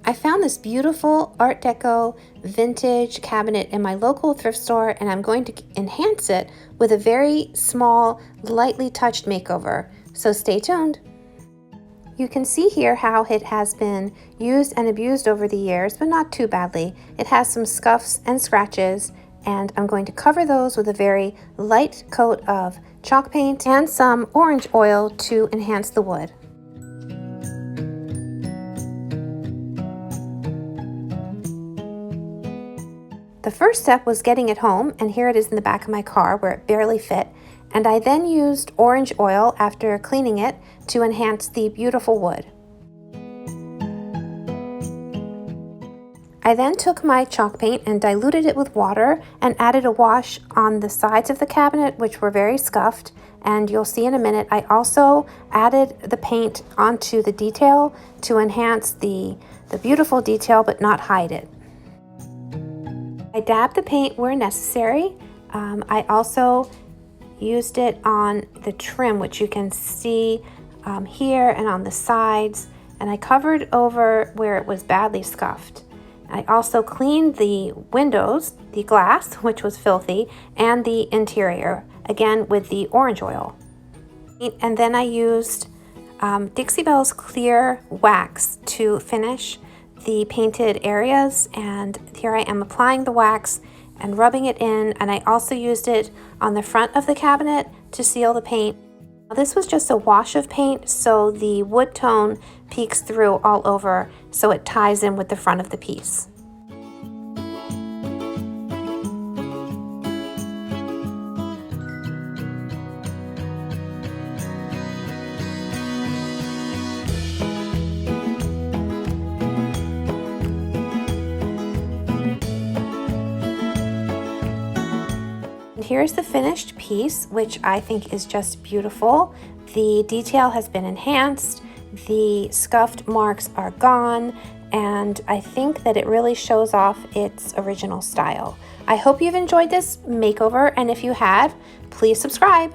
I found this beautiful Art Deco vintage cabinet in my local thrift store, and I'm going to enhance it with a very small, lightly touched makeover. So stay tuned. You can see here how it has been used and abused over the years, but not too badly. It has some scuffs and scratches, and I'm going to cover those with a very light coat of chalk paint and some orange oil to enhance the wood. The first step was getting it home, and here it is in the back of my car where it barely fit, and I then used orange oil after cleaning it to enhance the beautiful wood. I then took my chalk paint and diluted it with water and added a wash on the sides of the cabinet, which were very scuffed, and you'll see in a minute I also added the paint onto the detail to enhance the beautiful detail but not hide it. I dabbed the paint where necessary. I also used it on the trim, which you can see here and on the sides, and I covered over where it was badly scuffed. I also cleaned the windows, the glass, which was filthy, and the interior, again with the orange oil. And then I used Dixie Belle's clear wax to finish the painted areas, and here I am applying the wax and rubbing it in, and I also used it on the front of the cabinet to seal the paint. Now, this was just a wash of paint, so the wood tone peeks through all over, so it ties in with the front of the piece. Here's the finished piece, which I think is just beautiful. The detail has been enhanced, the scuffed marks are gone, and I think that it really shows off its original style. I hope you've enjoyed this makeover, and if you have, please subscribe.